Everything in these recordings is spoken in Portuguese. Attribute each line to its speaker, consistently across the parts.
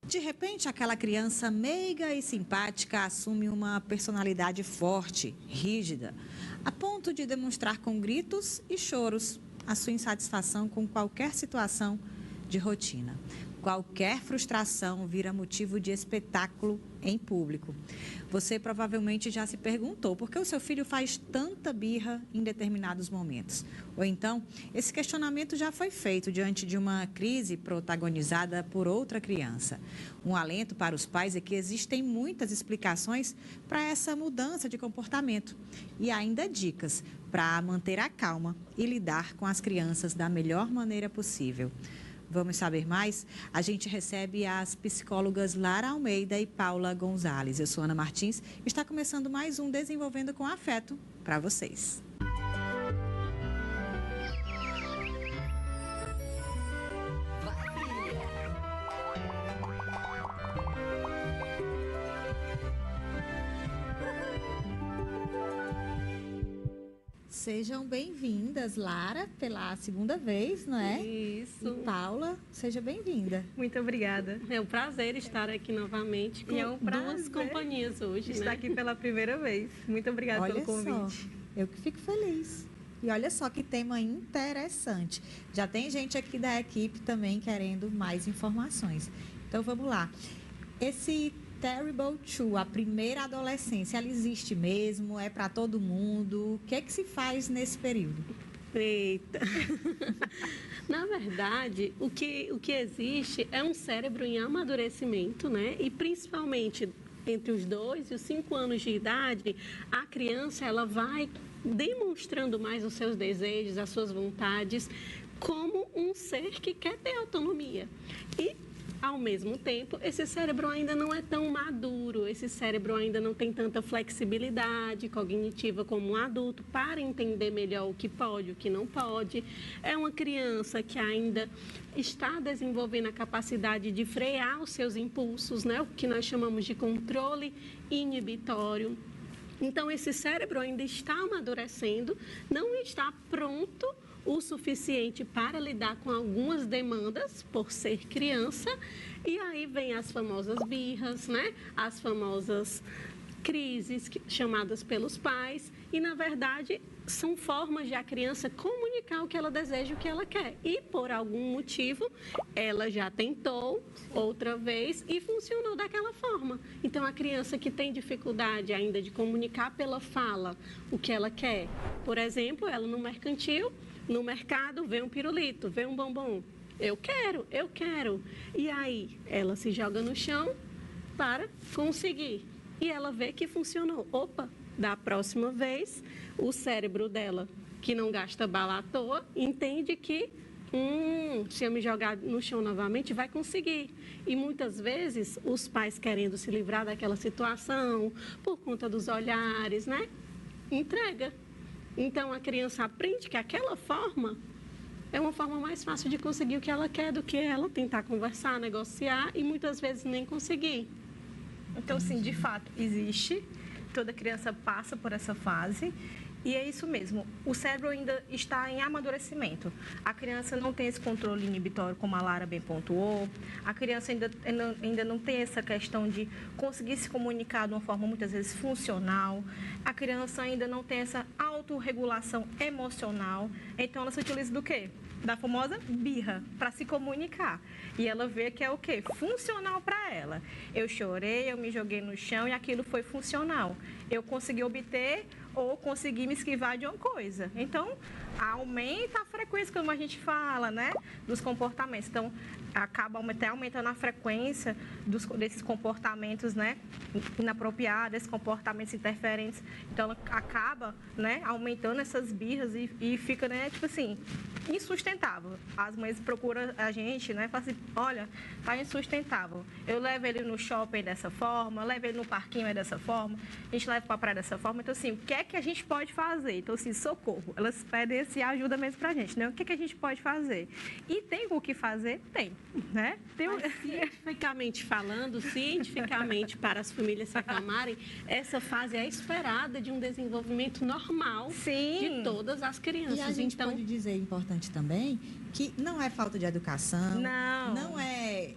Speaker 1: De repente, aquela criança meiga e simpática assume uma personalidade forte, rígida, a ponto de demonstrar com gritos e choros a sua insatisfação com qualquer situação de rotina. Qualquer frustração vira motivo de espetáculo em público. Você provavelmente já se perguntou por que o seu filho faz tanta birra em determinados momentos. Ou então, esse questionamento já foi feito diante de uma crise protagonizada por outra criança. Um alento para os pais é que existem muitas explicações para essa mudança de comportamento e ainda dicas para manter a calma e lidar com as crianças da melhor maneira possível. Vamos saber mais? A gente recebe as psicólogas Lara Almeida e Paula Gonzalez. Eu sou Ana Martins e está começando mais um Desenvolvendo com Afeto para vocês. Sejam bem-vindas, Lara, pela segunda vez, não é?
Speaker 2: Isso.
Speaker 1: E Paula, seja bem-vinda.
Speaker 3: Muito obrigada.
Speaker 2: É um prazer estar aqui novamente com duas companhias hoje,
Speaker 3: estar aqui pela primeira vez. Muito obrigada pelo convite.
Speaker 1: Olha só, eu que fico feliz. E olha só que tema interessante. Já tem gente aqui da equipe também querendo mais informações. Então, vamos lá. Esse Terrible Two, a primeira adolescência, ela existe mesmo? É para todo mundo? O que é que se faz nesse período?
Speaker 2: Eita! Na verdade, o que existe é um cérebro em amadurecimento, né? E principalmente entre os 2 e os 5 anos de idade, a criança ela vai demonstrando mais os seus desejos, as suas vontades, como um ser que quer ter autonomia. E ao mesmo tempo, esse cérebro ainda não é tão maduro, esse cérebro ainda não tem tanta flexibilidade cognitiva como um adulto para entender melhor o que pode, o que não pode. É uma criança que ainda está desenvolvendo a capacidade de frear os seus impulsos, né? O que nós chamamos de controle inibitório. Então, esse cérebro ainda está amadurecendo, não está pronto o suficiente para lidar com algumas demandas por ser criança, e aí vem as famosas birras, né? As famosas crises chamadas pelos pais, e na verdade são formas de a criança comunicar o que ela deseja, o que ela quer, e por algum motivo ela já tentou outra vez e funcionou daquela forma. Então a criança que tem dificuldade ainda de comunicar pela fala o que ela quer, por exemplo, ela no mercantil, no mercado, vê um pirulito, vê um bombom. Eu quero. E aí, ela se joga no chão para conseguir. E ela vê que funcionou. Opa, da próxima vez, o cérebro dela, que não gasta bala à toa, entende que, se eu me jogar no chão novamente, vai conseguir. E muitas vezes, os pais querendo se livrar daquela situação, por conta dos olhares, né? Entrega. Então, a criança aprende que aquela forma é uma forma mais fácil de conseguir o que ela quer do que ela tentar conversar, negociar e muitas vezes nem conseguir.
Speaker 3: Então, sim, de fato, existe. Toda criança passa por essa fase. E é isso mesmo, o cérebro ainda está em amadurecimento. A criança não tem esse controle inibitório, como a Lara bem pontuou. A criança ainda não tem essa questão de conseguir se comunicar de uma forma muitas vezes funcional. A criança ainda não tem essa autorregulação emocional. Então, ela se utiliza do quê? Da famosa birra, para se comunicar. E ela vê que é o quê? Funcional para ela. Eu chorei, eu me joguei no chão e aquilo foi funcional. Eu consegui obter ou conseguir me esquivar de uma coisa. Então, aumenta a frequência, como a gente fala, né? Dos comportamentos. Então, acaba até aumentando a frequência desses comportamentos, né? Inapropriados, esses comportamentos interferentes. Então, ela acaba, né? Aumentando essas birras e fica, né? Tipo assim, insustentável. As mães procuram a gente, né? Falam assim, olha, tá insustentável. Eu levo ele no shopping dessa forma, eu levo ele no parquinho dessa forma, a gente leva para a praia dessa forma. Então, assim, o que é que a gente pode fazer? Então, assim, socorro. Elas pedem esse ajuda mesmo pra gente, né? O que é que a gente pode fazer? E tem o que fazer? Tem, né?
Speaker 2: Cientificamente falando, cientificamente, para as famílias se acalmarem, essa fase é esperada de um desenvolvimento normal de todas as crianças.
Speaker 1: E a gente pode dizer, importante também, que não é falta de educação, não é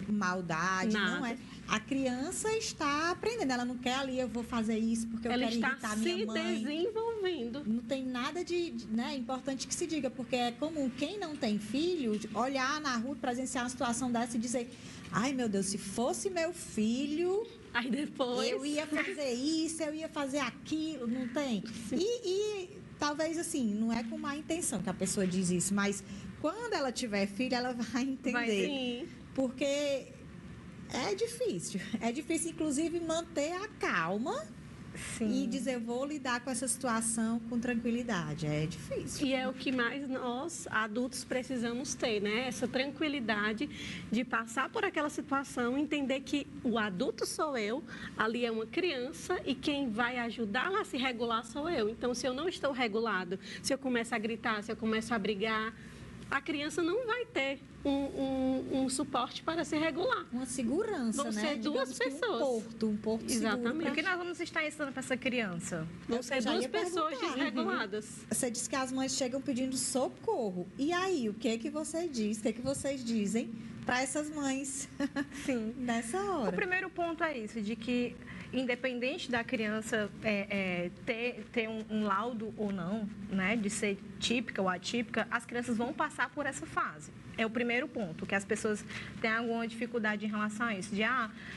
Speaker 1: maldade, não é. A criança está aprendendo, ela não quer ali, eu vou fazer isso porque eu quero irritar minha mãe.
Speaker 2: Ela está se desenvolvendo.
Speaker 1: Não tem nada né, importante que se diga, porque é comum quem não tem filho olhar na rua, presenciar uma situação dessa e dizer: ai, meu Deus, se fosse meu filho,
Speaker 2: aí depois
Speaker 1: eu ia fazer isso, eu ia fazer aquilo, não tem? E talvez assim, não é com má intenção que a pessoa diz isso, mas quando ela tiver filho, ela vai entender.
Speaker 2: Vai, sim.
Speaker 1: Porque é difícil, inclusive, manter a calma. Sim. E dizer, vou lidar com essa situação com tranquilidade. É difícil.
Speaker 2: E é o que mais nós, adultos, precisamos ter, né? Essa tranquilidade de passar por aquela situação, entender que o adulto sou eu, ali é uma criança e quem vai ajudá-la a se regular sou eu. Então, se eu não estou regulado, se eu começo a gritar, se eu começo a brigar, a criança não vai ter um suporte para se regular.
Speaker 1: Uma segurança,
Speaker 2: vão
Speaker 1: né?
Speaker 2: Ser duas pessoas.
Speaker 1: Um porto
Speaker 2: Exatamente.
Speaker 1: seguro.
Speaker 3: O que nós vamos estar ensinando para essa criança?
Speaker 2: Vão ser duas pessoas desreguladas.
Speaker 1: Você disse que as mães chegam pedindo socorro. E aí, o que você diz? O que vocês dizem para essas mães?
Speaker 3: Sim.
Speaker 1: Nessa hora.
Speaker 3: O primeiro ponto é isso, de que independente da criança ter um laudo ou não, né, de ser típica ou atípica, as crianças vão passar por essa fase. É o primeiro ponto, que as pessoas têm alguma dificuldade em relação a isso.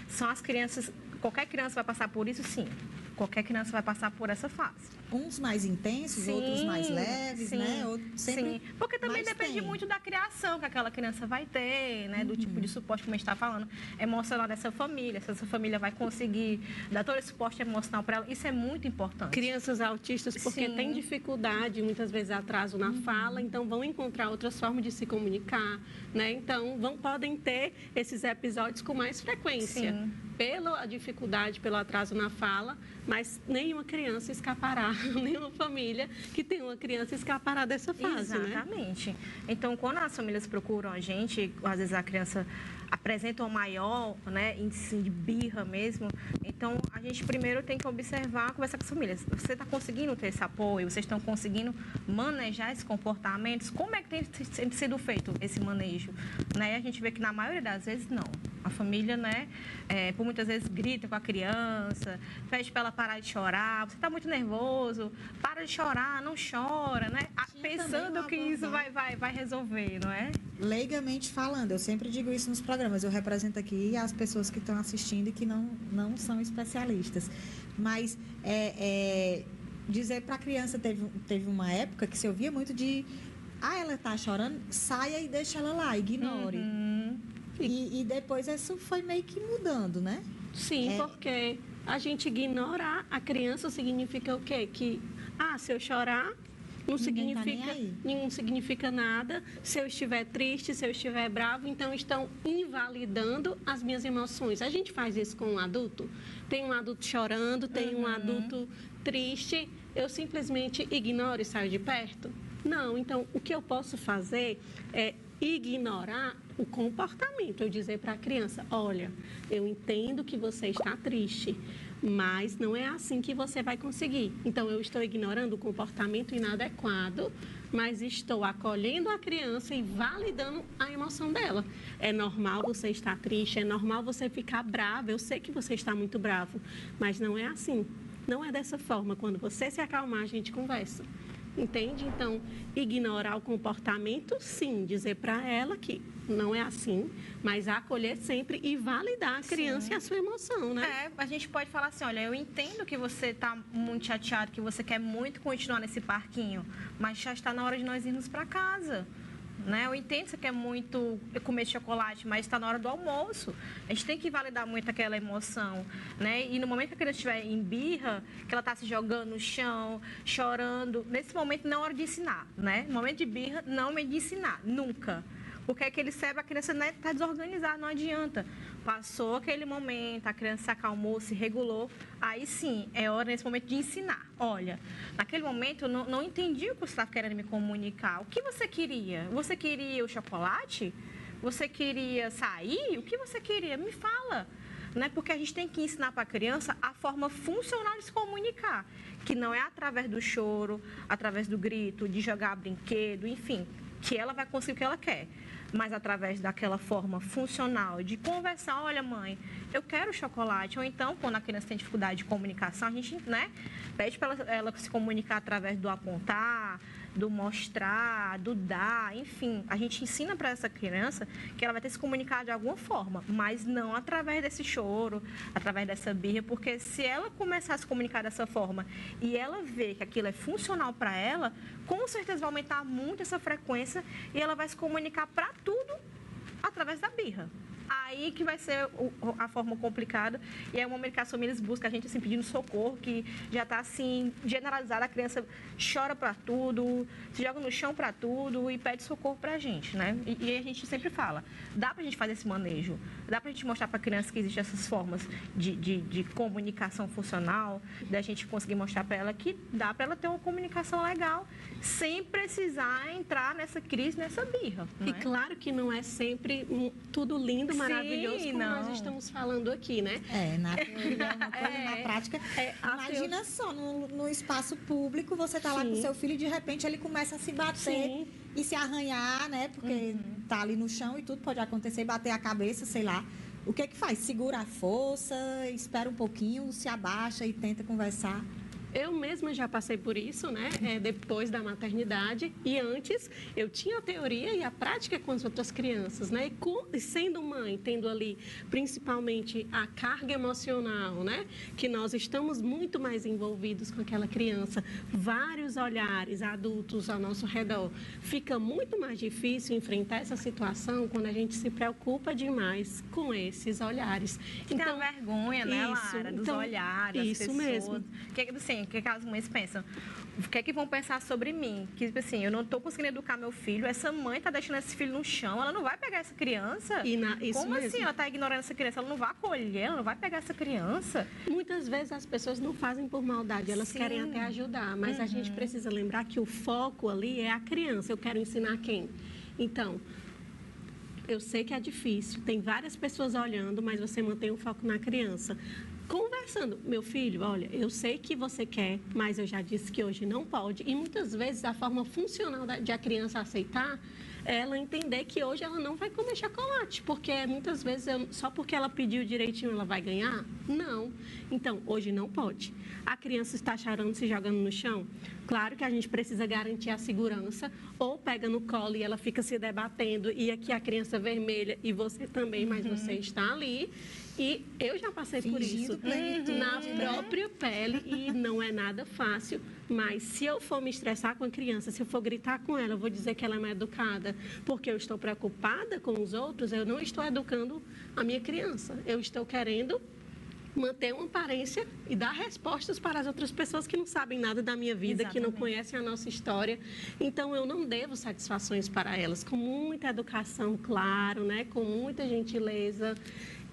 Speaker 3: São as crianças, qualquer criança vai passar por isso, sim. Qualquer criança vai passar por essa fase.
Speaker 1: Uns mais intensos, sim, outros mais leves,
Speaker 3: sim,
Speaker 1: né?
Speaker 3: Sim, porque também depende muito da criação que aquela criança vai ter, né? Do tipo de suporte, como a gente está falando, emocional dessa família. Se essa família vai conseguir dar todo esse suporte emocional para ela, isso é muito importante.
Speaker 2: Crianças autistas, porque têm dificuldade, muitas vezes atraso na fala, então vão encontrar outras formas de se comunicar, né? Então, podem ter esses episódios com mais frequência.
Speaker 3: Sim.
Speaker 2: Pela dificuldade, pelo atraso na fala, mas nenhuma criança escapará, nenhuma família que tem uma criança escapará dessa fase,
Speaker 3: Exatamente. Né? Então, quando as famílias procuram a gente, às vezes a criança apresenta um maior, né, índice de birra mesmo, então a gente primeiro tem que observar, conversar com as famílias. Você está conseguindo ter esse apoio? Vocês estão conseguindo manejar esses comportamentos? Como é que tem sido feito esse manejo? Né? A gente vê que na maioria das vezes não. A família, né, por muitas vezes grita com a criança, pede para ela parar de chorar. Você está muito nervoso, para de chorar, não chora, né? Pensando que isso vai resolver, não é?
Speaker 1: Leigamente falando, eu sempre digo isso nos programas, eu represento aqui as pessoas que estão assistindo e que não são especialistas. Mas dizer para a criança, teve uma época que se ouvia muito de, ela está chorando, saia e deixa ela lá, ignore. E depois isso foi meio que mudando, né?
Speaker 2: Sim, porque a gente ignorar a criança significa o quê? Que, se eu chorar, não significa nada. Se eu estiver triste, se eu estiver bravo, então estão invalidando as minhas emoções. A gente faz isso com um adulto? Tem um adulto chorando, tem um adulto triste, eu simplesmente ignoro e saio de perto? Não, então o que eu posso fazer é ignorar o comportamento. Eu dizer para a criança, olha, eu entendo que você está triste, mas não é assim que você vai conseguir. Então, eu estou ignorando o comportamento inadequado, mas estou acolhendo a criança e validando a emoção dela. É normal você estar triste, é normal você ficar bravo. Eu sei que você está muito bravo, mas não é assim. Não é dessa forma. Quando você se acalmar, a gente conversa. Entende? Então, ignorar o comportamento, sim. Dizer para ela que não é assim, mas acolher sempre e validar a criança e a sua emoção, né?
Speaker 3: A gente pode falar assim, olha, eu entendo que você está muito chateado, que você quer muito continuar nesse parquinho, mas já está na hora de nós irmos para casa. Né? Eu entendo que você quer muito comer chocolate, mas está na hora do almoço. A gente tem que validar muito aquela emoção, né? E no momento que a criança estiver em birra, que ela está se jogando no chão, chorando, nesse momento não é hora de ensinar, né? No momento de birra, não é de ensinar, nunca. Porque aquele cérebro, a criança está desorganizada, não adianta. Passou aquele momento, a criança se acalmou, se regulou, aí sim, é hora nesse momento de ensinar. Olha, naquele momento eu não entendi o que você estava querendo me comunicar. O que você queria? Você queria o chocolate? Você queria sair? O que você queria? Me fala. Né? Porque a gente tem que ensinar para a criança a forma funcional de se comunicar, que não é através do choro, através do grito, de jogar brinquedo, enfim, que ela vai conseguir o que ela quer. mas através daquela forma funcional de conversar, olha mãe, eu quero chocolate, ou então quando a criança tem dificuldade de comunicação, a gente, né, pede para ela se comunicar através do apontar, do mostrar, do dar, enfim, a gente ensina para essa criança que ela vai ter que se comunicar de alguma forma, mas não através desse choro, através dessa birra, porque se ela começar a se comunicar dessa forma e ela ver que aquilo é funcional para ela, com certeza vai aumentar muito essa frequência e ela vai se comunicar para tudo através da birra. Aí que vai ser a forma complicada. E é um momento que as famílias buscam a gente assim, pedindo socorro, que já está assim, generalizada. A criança chora para tudo, se joga no chão para tudo e pede socorro para a gente, né? E a gente sempre fala, dá para a gente fazer esse manejo, dá para a gente mostrar para a criança que existem essas formas de comunicação funcional, da gente conseguir mostrar para ela que dá para ela ter uma comunicação legal, sem precisar entrar nessa crise, nessa birra.
Speaker 2: E claro que não é sempre tudo lindo, maravilhoso, como
Speaker 3: não.
Speaker 2: nós estamos falando aqui, né?
Speaker 1: Na teoria é uma coisa, na prática. Imagina só, no espaço público, você está lá com seu filho e de repente ele começa a se bater e se arranhar, né? Porque tá ali no chão e tudo pode acontecer, bater a cabeça, sei lá. O que faz? Segura a força, espera um pouquinho, se abaixa e tenta conversar.
Speaker 2: Eu mesma já passei por isso, né? Depois da maternidade. E antes, eu tinha a teoria e a prática com as outras crianças, né? E sendo mãe, tendo ali, principalmente, a carga emocional, né? Que nós estamos muito mais envolvidos com aquela criança. Vários olhares adultos ao nosso redor. Fica muito mais difícil enfrentar essa situação quando a gente se preocupa demais com esses olhares.
Speaker 3: Então, tem a vergonha, né, Lara? Dos olhares,
Speaker 2: isso
Speaker 3: das pessoas.
Speaker 2: Mesmo.
Speaker 3: O que as mães pensam? O que é que vão pensar sobre mim? Que, tipo assim, eu não estou conseguindo educar meu filho, essa mãe está deixando esse filho no chão, ela não vai pegar essa criança?
Speaker 2: Isso
Speaker 3: Como
Speaker 2: mesmo.
Speaker 3: assim ela está ignorando essa criança? Ela não vai acolher, ela não vai pegar essa criança?
Speaker 2: Muitas vezes as pessoas não fazem por maldade, elas querem até ajudar, mas a gente precisa lembrar que o foco ali é a criança. Eu quero ensinar quem? Então, eu sei que é difícil, tem várias pessoas olhando, mas você mantém o foco na criança. Conversando, meu filho, olha, eu sei que você quer, mas eu já disse que hoje não pode. E muitas vezes a forma funcional de a criança aceitar é ela entender que hoje ela não vai comer chocolate, porque muitas vezes só porque ela pediu direitinho ela vai ganhar? Não. Então, hoje não pode. A criança está chorando, se jogando no chão? Claro que a gente precisa garantir a segurança, ou pega no colo e ela fica se debatendo, e aqui a criança vermelha e você também, mas você está ali. E eu já passei por isso na própria pele e não é nada fácil. Mas se eu for me estressar com a criança, se eu for gritar com ela, eu vou dizer que ela é mal educada, porque eu estou preocupada com os outros, eu não estou educando a minha criança. Eu estou querendo manter uma aparência e dar respostas para as outras pessoas que não sabem nada da minha vida, que não conhecem a nossa história. Então, eu não devo satisfações para elas, com muita educação, claro, né? Com muita gentileza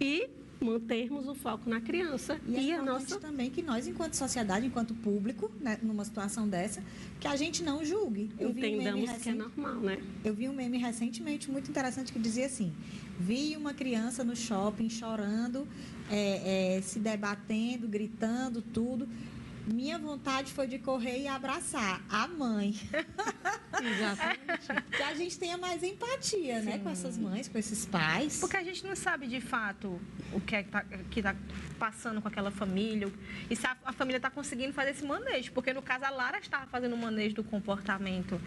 Speaker 2: e mantermos o foco na criança.
Speaker 1: E a nossa também que nós, enquanto sociedade, enquanto público, né, numa situação dessa, que a gente não julgue.
Speaker 2: Entendamos que é normal, né?
Speaker 1: Eu vi um meme recentemente muito interessante que dizia assim: vi uma criança no shopping chorando, se debatendo, gritando, tudo. Minha vontade foi de correr e abraçar a mãe.
Speaker 2: Exatamente.
Speaker 1: Que a gente tenha mais empatia, né? Com essas mães, com esses pais.
Speaker 3: Porque a gente não sabe, de fato, o que está passando com aquela família. E se a família está conseguindo fazer esse manejo. Porque, no caso, a Lara estava fazendo o manejo do comportamento.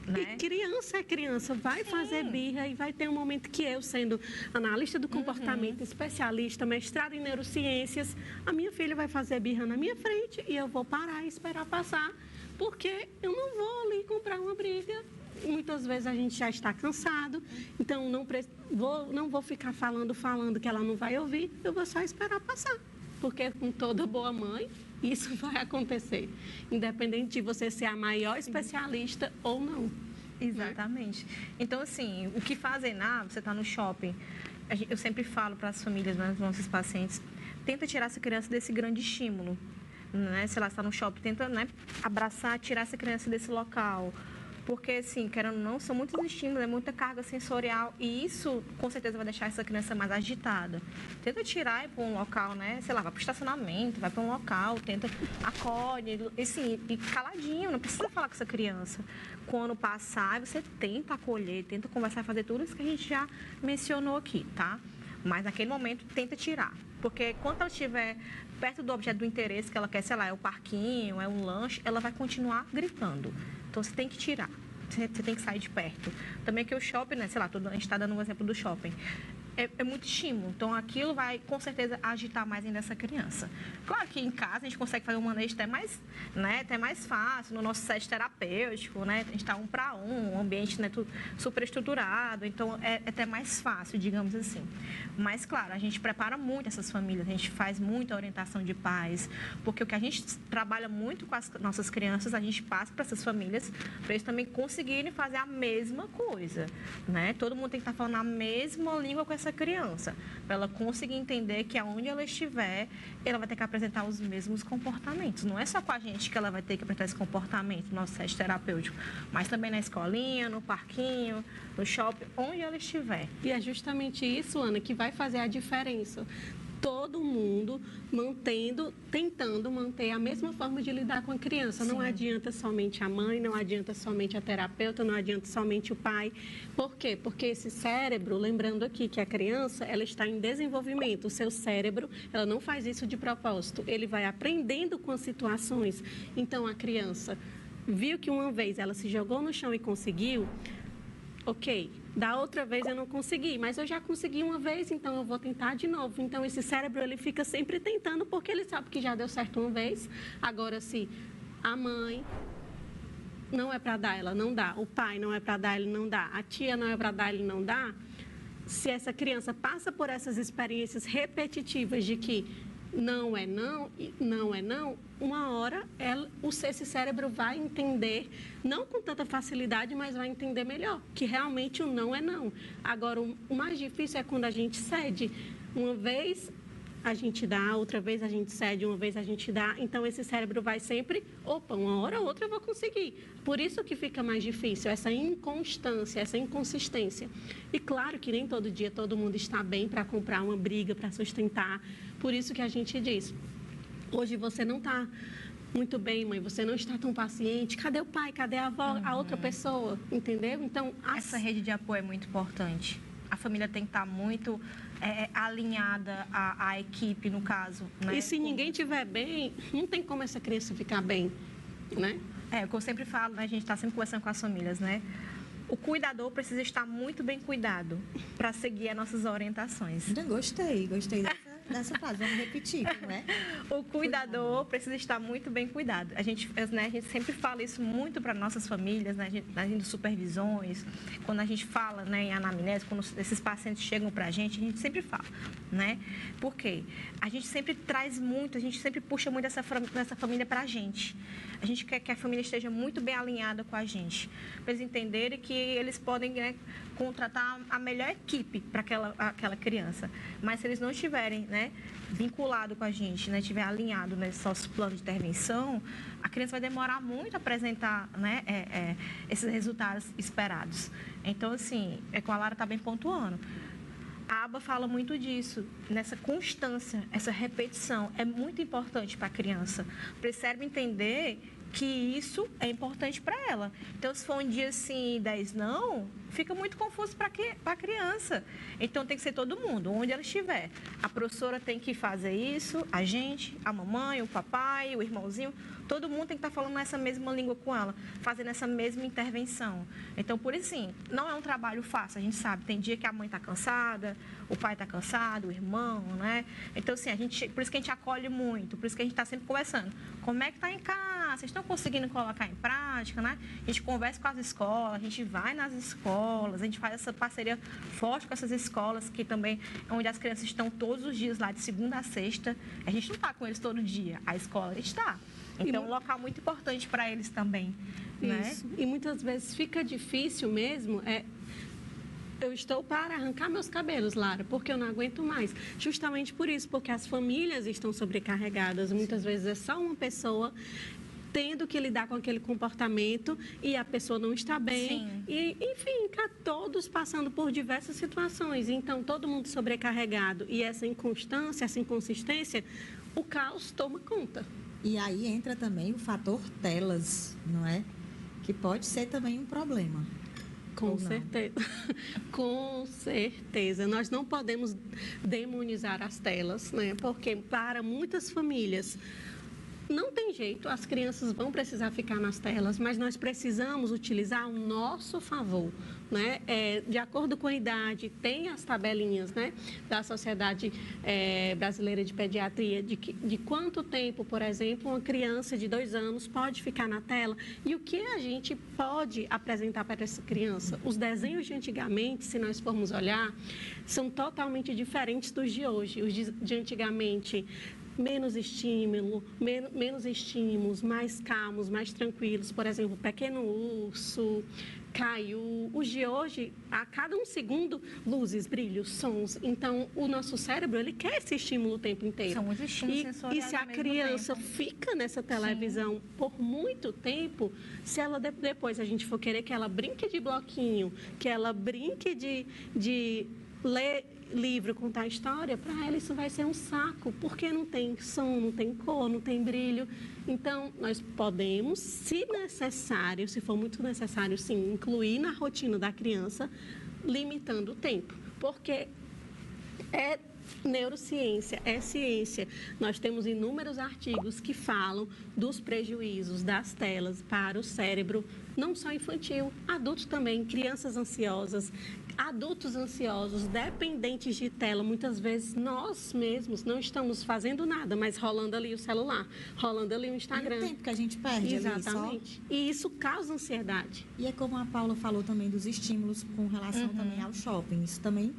Speaker 3: Né?
Speaker 2: E criança é criança, vai fazer birra e vai ter um momento que eu, sendo analista do comportamento, especialista, mestrado em neurociências, a minha filha vai fazer birra na minha frente e eu vou parar e esperar passar, porque eu não vou ali comprar uma briga. Muitas vezes a gente já está cansado, então não vou ficar falando que ela não vai ouvir, eu vou só esperar passar, porque com toda boa mãe, isso vai acontecer, independente de você ser a maior especialista ou não.
Speaker 3: Exatamente. Então, assim, o que fazer você está no shopping, eu sempre falo para as famílias, né, dos nossos pacientes, tenta tirar essa criança desse grande estímulo. Né? Se ela está no shopping, tenta, né, abraçar, tirar essa criança desse local. Porque, assim, querendo ou não, são muitos estímulos, é muita carga sensorial e isso, com certeza, vai deixar essa criança mais agitada. Tenta tirar e ir para um local, né? Sei lá, vai para o estacionamento, vai para um local, tenta, acolhe, assim, e caladinho, não precisa falar com essa criança. Quando passar, você tenta acolher, tenta conversar, fazer tudo isso que a gente já mencionou aqui, tá? Mas naquele momento, tenta tirar. Porque quando ela estiver perto do objeto do interesse que ela quer, sei lá, é o parquinho, é um lanche, ela vai continuar gritando. Então, você tem que tirar. Você tem que sair de perto. Também que o shopping, né? Sei lá, a gente está dando um exemplo do shopping. É muito estímulo. Então, aquilo vai, com certeza, agitar mais ainda essa criança. Claro que em casa a gente consegue fazer um manejo até mais fácil, no nosso set terapêutico, né? A gente está 1 para 1, um ambiente, né, super estruturado. Então, é até mais fácil, digamos assim. Mas, claro, a gente prepara muito essas famílias, a gente faz muita orientação de pais, porque o que a gente trabalha muito com as nossas crianças, a gente passa para essas famílias, para eles também conseguirem fazer a mesma coisa, né? Todo mundo tem que estar falando a mesma língua com essa criança, para ela conseguir entender que aonde ela estiver, ela vai ter que apresentar os mesmos comportamentos. Não é só com a gente que ela vai ter que apresentar esse comportamento no nosso set terapêutico, mas também na escolinha, no parquinho, no shopping, onde ela estiver.
Speaker 2: E é justamente isso, Ana, que vai fazer a diferença. Todo mundo tentando manter a mesma forma de lidar com a criança. Sim. Não adianta somente a mãe, não adianta somente a terapeuta, não adianta somente o pai. Por quê? Porque esse cérebro, lembrando aqui que a criança, ela está em desenvolvimento. O seu cérebro, ela não faz isso de propósito. Ele vai aprendendo com as situações. Então, a criança viu que uma vez ela se jogou no chão e conseguiu, ok, da outra vez eu não consegui, mas eu já consegui uma vez, então eu vou tentar de novo. Então, esse cérebro, ele fica sempre tentando, porque ele sabe que já deu certo uma vez. Agora, se a mãe não é para dar, ela não dá. O pai não é para dar, ele não dá. A tia não é para dar, ele não dá. Se essa criança passa por essas experiências repetitivas de que não é não, não é não, uma hora esse cérebro vai entender, não com tanta facilidade, mas vai entender melhor, que realmente o não é não. Agora, o mais difícil é quando a gente cede. Uma vez a gente dá, outra vez a gente cede, uma vez a gente dá. Então, esse cérebro vai sempre, opa, uma hora ou outra eu vou conseguir. Por isso que fica mais difícil, essa inconstância, essa inconsistência. E claro que nem todo dia todo mundo está bem para comprar uma briga, para sustentar. Por isso que a gente diz, hoje você não está muito bem, mãe, você não está tão paciente. Cadê o pai? Cadê a avó? A outra pessoa? Entendeu? Então,
Speaker 3: essa rede de apoio é muito importante. A família tem que estar muito alinhada à equipe, no caso. Né?
Speaker 2: E se ninguém estiver bem, não tem como essa criança ficar bem, né?
Speaker 3: O que eu sempre falo, né? A gente está sempre conversando com as famílias, né? O cuidador precisa estar muito bem cuidado para seguir as nossas orientações.
Speaker 1: Gostei dessa frase, vamos repetir, não é?
Speaker 3: O cuidador precisa estar muito bem cuidado. A gente sempre fala isso muito para nossas famílias, né? Nas supervisões, quando a gente fala, né, em anamnese, quando esses pacientes chegam para a gente sempre fala, né? Por quê? A gente sempre traz muito, a gente sempre puxa muito essa família para a gente. A gente quer que a família esteja muito bem alinhada com a gente, para eles entenderem que eles podem, né, contratar a melhor equipe para aquela criança. Mas se eles não estiverem, né, vinculado com a gente, né, estiver alinhado nesse nosso plano de intervenção, a criança vai demorar muito a apresentar, né, esses resultados esperados. Então, assim, como a Lara está bem pontuando, a aba fala muito disso, nessa constância, essa repetição é muito importante para a criança, para o cérebro entender que isso é importante para ela. Então, se for um dia sim e 10 não, fica muito confuso para a criança. Então, tem que ser todo mundo, onde ela estiver. A professora tem que fazer isso, a gente, a mamãe, o papai, o irmãozinho, todo mundo tem que estar falando essa mesma língua com ela, fazendo essa mesma intervenção. Então, por isso, sim, não é um trabalho fácil, a gente sabe. Tem dia que a mãe está cansada, o pai está cansado, o irmão, né? Então, assim, por isso que a gente acolhe muito, por isso que a gente está sempre conversando. Como é que está em casa? Vocês estão conseguindo colocar em prática, né? A gente conversa com as escolas, a gente vai nas escolas, a gente faz essa parceria forte com essas escolas, que também é onde as crianças estão todos os dias lá, de segunda a sexta. A gente não está com eles todo dia, a escola está. Então, é um local muito importante para eles também, né?
Speaker 2: Isso. E muitas vezes fica difícil mesmo, eu estou para arrancar meus cabelos, Lara, porque eu não aguento mais. Justamente por isso, porque as famílias estão sobrecarregadas. Muitas vezes é só uma pessoa. tendo que lidar com aquele comportamento e a pessoa não está bem.
Speaker 3: Sim.
Speaker 2: E, enfim, tá todos passando por diversas situações. Então, todo mundo sobrecarregado. E essa inconstância, essa inconsistência, o caos toma conta.
Speaker 1: E aí entra também o fator telas, não é? Que pode ser também um problema.
Speaker 2: Com certeza. Com certeza. Nós não podemos demonizar as telas, né? Porque para muitas famílias não tem jeito, as crianças vão precisar ficar nas telas, mas nós precisamos utilizar ao nosso favor, né? De acordo com a idade, tem as tabelinhas, né, da Sociedade Brasileira de Pediatria, de quanto tempo, por exemplo, uma criança de 2 anos pode ficar na tela e o que a gente pode apresentar para essa criança. Os desenhos de antigamente, se nós formos olhar, são totalmente diferentes dos de hoje. Os de antigamente menos estímulo, menos estímulos, mais calmos, mais tranquilos. Por exemplo, Pequeno Urso, Caiu. Os de hoje, a cada 1 segundo, luzes, brilhos, sons. Então, o nosso cérebro, ele quer esse estímulo o tempo inteiro.
Speaker 3: São muitos estímulos sensoriais.
Speaker 2: E se a criança fica nessa televisão
Speaker 3: Sim.
Speaker 2: por muito tempo, se ela depois a gente for querer que ela brinque de bloquinho, que ela brinque de ler livro, contar história, para ela isso vai ser um saco, porque não tem som, não tem cor, não tem brilho. Então, nós podemos, se necessário, se for muito necessário, sim, incluir na rotina da criança, limitando o tempo, porque é neurociência, é ciência. Nós temos inúmeros artigos que falam dos prejuízos das telas para o cérebro, não só infantil, adultos também, crianças ansiosas, adultos ansiosos, dependentes de tela. Muitas vezes nós mesmos não estamos fazendo nada, mas rolando ali o celular, rolando ali o Instagram.
Speaker 1: E o tempo que a gente perde.
Speaker 2: Exatamente.
Speaker 1: Ali,
Speaker 2: e isso causa ansiedade.
Speaker 1: E é como a Paula falou também dos estímulos com relação também ao shopping. Isso também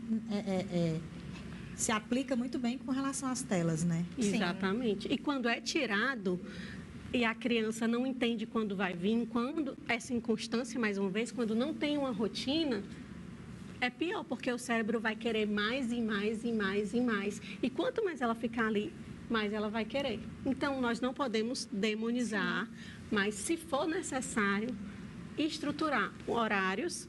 Speaker 1: se aplica muito bem com relação às telas, né?
Speaker 2: Exatamente. E quando é tirado e a criança não entende quando vai vir, quando essa inconstância, mais uma vez, quando não tem uma rotina, é pior, porque o cérebro vai querer mais e mais e mais e mais. E quanto mais ela ficar ali, mais ela vai querer. Então, nós não podemos demonizar, mas se for necessário, estruturar horários,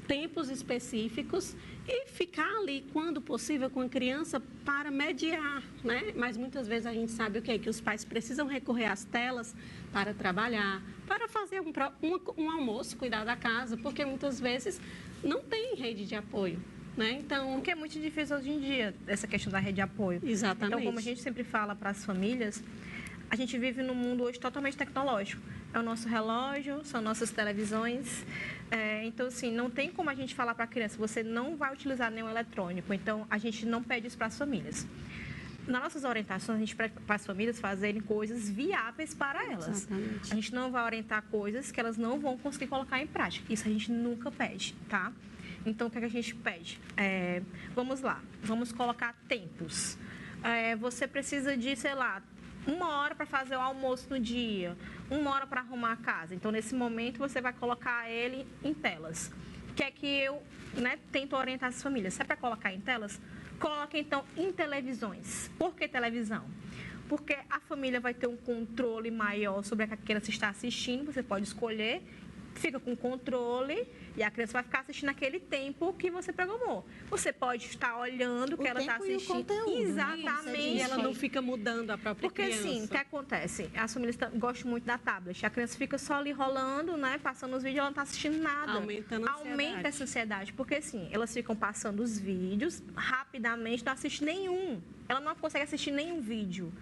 Speaker 2: tempos específicos e ficar ali, quando possível, com a criança para mediar, né? Mas muitas vezes a gente sabe o quê? Que os pais precisam recorrer às telas para trabalhar, para fazer um almoço, cuidar da casa, porque muitas vezes não tem rede de apoio, né? Então,
Speaker 3: o que é muito difícil hoje em dia, essa questão da rede de apoio.
Speaker 2: Exatamente.
Speaker 3: Então, como a gente sempre fala para as famílias, a gente vive num mundo hoje totalmente tecnológico. É o nosso relógio, são nossas televisões. Então, assim, não tem como a gente falar para a criança, você não vai utilizar nenhum eletrônico. Então, a gente não pede isso para as famílias. Nas nossas orientações, a gente pede para as famílias fazerem coisas viáveis para elas.
Speaker 2: Exatamente.
Speaker 3: A gente não vai orientar coisas que elas não vão conseguir colocar em prática. Isso a gente nunca pede, tá? Então, o que é que a gente pede? Vamos lá, vamos colocar tempos. Você precisa de, sei lá, 1 hora para fazer o almoço no dia, 1 hora para arrumar a casa. Então, nesse momento, você vai colocar ele em telas. O que é que eu tento orientar as famílias? Se é para colocar em telas, coloque, então, em televisões. Por que televisão? Porque a família vai ter um controle maior sobre a que a criança está assistindo. Você pode escolher, fica com controle e a criança vai ficar assistindo aquele tempo que você programou. Você pode estar olhando o que ela está assistindo.
Speaker 1: E o conteúdo,
Speaker 3: exatamente.
Speaker 2: E ela não fica mudando a própria criança.
Speaker 3: Porque, assim, o que acontece? As famílias gostam muito da tablet. A criança fica só ali rolando, né? Passando os vídeos, ela não está assistindo nada. Aumenta essa ansiedade. Porque, assim, elas ficam passando os vídeos rapidamente, não assiste nenhum. Ela não consegue assistir nenhum vídeo.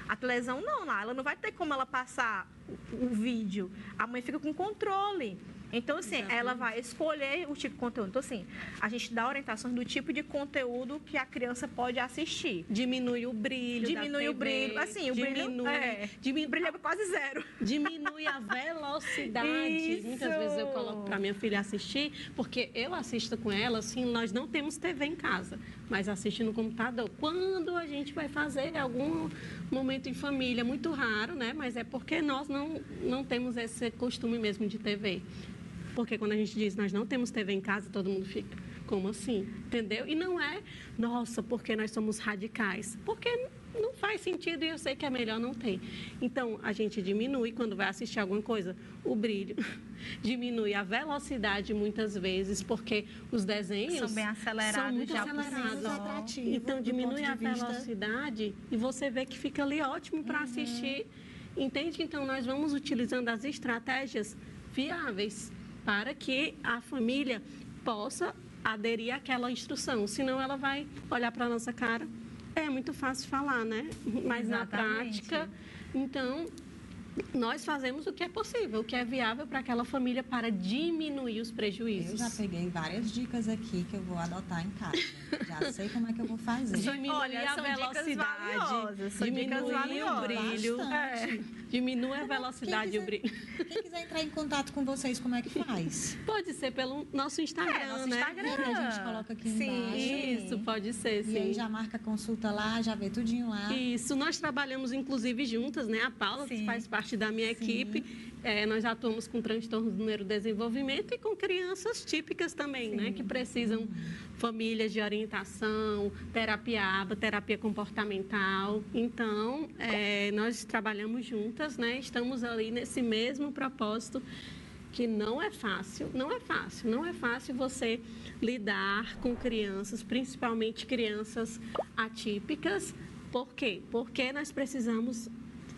Speaker 3: A televisão não, ela não vai ter como ela passar o vídeo. A mãe fica com controle. Então, assim, exatamente, ela vai escolher o tipo de conteúdo. Então, assim, a gente dá orientações do tipo de conteúdo que a criança pode assistir.
Speaker 2: Diminui o brilho.
Speaker 3: Diminui o brilho. Assim, o brilho é quase zero.
Speaker 2: Diminui a velocidade.
Speaker 3: Isso.
Speaker 2: Muitas vezes eu coloco para minha filha assistir, porque eu assisto com ela, assim, nós não temos TV em casa, mas assiste no computador. Quando a gente vai fazer algum momento em família, muito raro, né? Mas é porque nós não temos esse costume mesmo de TV. Porque quando a gente diz nós não temos TV em casa, todo mundo fica, como assim? Entendeu? E não é, nossa, porque nós somos radicais. Porque não faz sentido e eu sei que é melhor não ter. Então, a gente diminui quando vai assistir alguma coisa, o brilho, diminui a velocidade muitas vezes, porque os desenhos
Speaker 3: São bem acelerados,
Speaker 2: são muito
Speaker 3: já
Speaker 2: acelerados.
Speaker 1: atrativos.
Speaker 2: Então,
Speaker 1: do
Speaker 2: diminui
Speaker 1: ponto
Speaker 2: a
Speaker 1: de vista-
Speaker 2: velocidade e você vê que fica ali ótimo para assistir. Entende? Então, nós vamos utilizando as estratégias viáveis para que a família possa aderir àquela instrução. Senão, ela vai olhar para a nossa cara. É muito fácil falar, né? Mas na
Speaker 3: Exatamente.
Speaker 2: prática, então, nós fazemos o que é possível, o que é viável para aquela família para diminuir os prejuízos.
Speaker 1: Eu já peguei várias dicas aqui que eu vou adotar em casa. Já sei como é que eu vou fazer.
Speaker 2: Diminuir
Speaker 3: Olha,
Speaker 2: a
Speaker 3: são dicas
Speaker 2: velocidade,
Speaker 3: valiosas, são dicas
Speaker 2: diminuir o
Speaker 3: valiosas.
Speaker 2: brilho,
Speaker 1: Bastante.
Speaker 2: diminui a velocidade e o brilho.
Speaker 1: Quem quiser entrar em contato com vocês, como é que faz?
Speaker 2: Pode ser pelo nosso Instagram,
Speaker 3: nosso
Speaker 2: né?
Speaker 3: Instagram.
Speaker 1: Que a gente coloca aqui
Speaker 3: Sim.
Speaker 1: embaixo.
Speaker 2: Isso, pode ser,
Speaker 1: E aí
Speaker 2: sim.
Speaker 1: já marca consulta lá, já vê tudinho lá.
Speaker 2: Isso, nós trabalhamos inclusive juntas, né? A Paula
Speaker 3: Sim.
Speaker 2: faz parte da minha equipe. Nós atuamos com transtornos do neurodesenvolvimento e com crianças típicas também, né? Que precisam famílias de orientação, terapia ABA, terapia comportamental. Então, nós trabalhamos juntas, né? Estamos ali nesse mesmo propósito que não é fácil, não é fácil você lidar com crianças, principalmente crianças atípicas. Por quê? Porque nós precisamos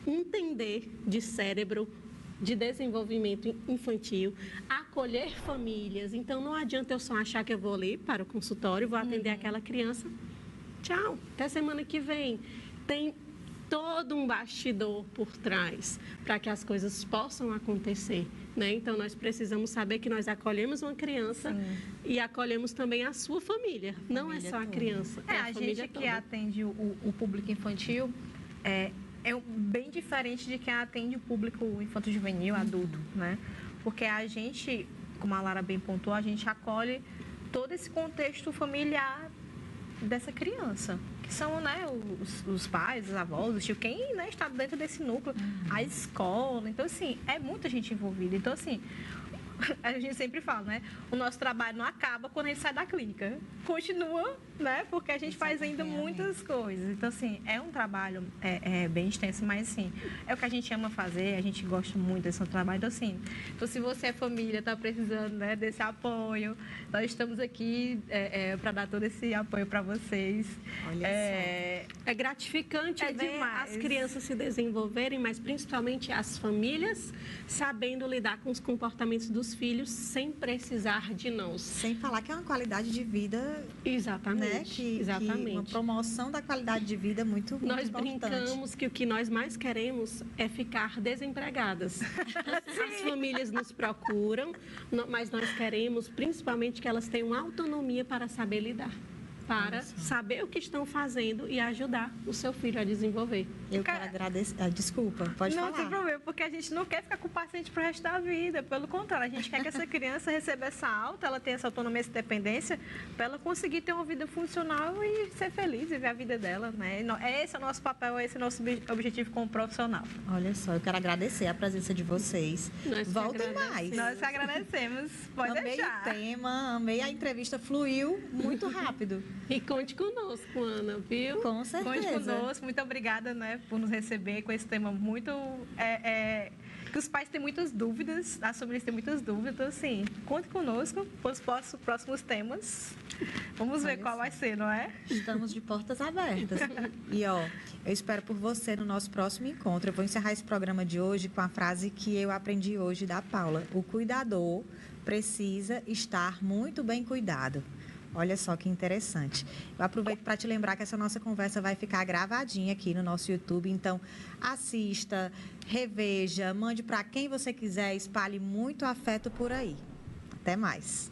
Speaker 2: entender de cérebro, de desenvolvimento infantil, acolher famílias. Então, não adianta eu só achar que eu vou ali para o consultório, vou atender aquela criança. Tchau, até semana que vem. Tem todo um bastidor por trás para que as coisas possam acontecer, né? Então, nós precisamos saber que nós acolhemos uma criança e acolhemos também a sua família. Não é
Speaker 1: Família
Speaker 2: só a
Speaker 1: toda.
Speaker 2: criança, é
Speaker 3: A
Speaker 2: a família
Speaker 3: gente que
Speaker 2: toda.
Speaker 3: atende o público infantil é bem diferente de quem atende o público infanto-juvenil, adulto, né? Porque a gente, como a Lara bem pontuou, a gente acolhe todo esse contexto familiar dessa criança, que são, né, os pais, os avós, os tios, quem, né, está dentro desse núcleo, a escola. Então, assim, é muita gente envolvida. Então, assim, a gente sempre fala, né? O nosso trabalho não acaba quando a gente sai da clínica. Continua, né? Porque a gente faz ainda muitas coisas. Então, assim, é um trabalho bem extenso, mas, assim, é o que a gente ama fazer, a gente gosta muito desse trabalho. Então, assim, se você é família, está precisando, né, desse apoio, nós estamos aqui para dar todo esse apoio para vocês.
Speaker 1: Olha
Speaker 2: É gratificante
Speaker 3: É
Speaker 2: ver
Speaker 3: demais.
Speaker 2: as crianças se desenvolverem, mas principalmente as famílias sabendo lidar com os comportamentos dos filhos sem precisar de nós.
Speaker 1: Sem falar que é uma qualidade de vida,
Speaker 2: Exatamente.
Speaker 1: né? Que
Speaker 2: Exatamente.
Speaker 1: uma promoção da qualidade de vida muito
Speaker 2: Nós
Speaker 1: importante.
Speaker 2: brincamos que o que nós mais queremos é ficar desempregadas. As famílias nos procuram, mas nós queremos principalmente que elas tenham autonomia para saber lidar, para saber o que estão fazendo e ajudar o seu filho a desenvolver.
Speaker 1: Eu quero agradecer. Desculpa, pode
Speaker 3: Não
Speaker 1: falar.
Speaker 3: tem problema, porque a gente não quer ficar com o paciente pro resto da vida. Pelo contrário, a gente quer que essa criança receba essa alta, ela tenha essa autonomia, essa independência, para ela conseguir ter uma vida funcional e ser feliz, viver a vida dela, né? Esse é o nosso papel, esse é o nosso objetivo como profissional.
Speaker 1: Olha só, eu quero agradecer a presença de vocês.
Speaker 2: Nós que
Speaker 1: Voltem
Speaker 2: agradecemos.
Speaker 1: mais.
Speaker 3: Nós que agradecemos. Pode
Speaker 1: Amei
Speaker 3: deixar.
Speaker 1: o tema, amei a entrevista, fluiu muito rápido.
Speaker 2: E conte conosco, Ana, viu?
Speaker 1: Com certeza.
Speaker 3: Conte conosco. Muito obrigada, né, por nos receber com esse tema muito... que os pais têm muitas dúvidas, as famílias têm muitas dúvidas. Então, assim, conte conosco para os próximos temas. Vamos ver
Speaker 1: Olha
Speaker 3: qual
Speaker 1: só.
Speaker 3: vai ser, não é?
Speaker 1: Estamos de portas abertas. E, ó, eu espero por você no nosso próximo encontro. Eu vou encerrar esse programa de hoje com a frase que eu aprendi hoje da Paula. O cuidador precisa estar muito bem cuidado. Olha só que interessante. Eu aproveito para te lembrar que essa nossa conversa vai ficar gravadinha aqui no nosso YouTube. Então, assista, reveja, mande para quem você quiser, espalhe muito afeto por aí. Até mais.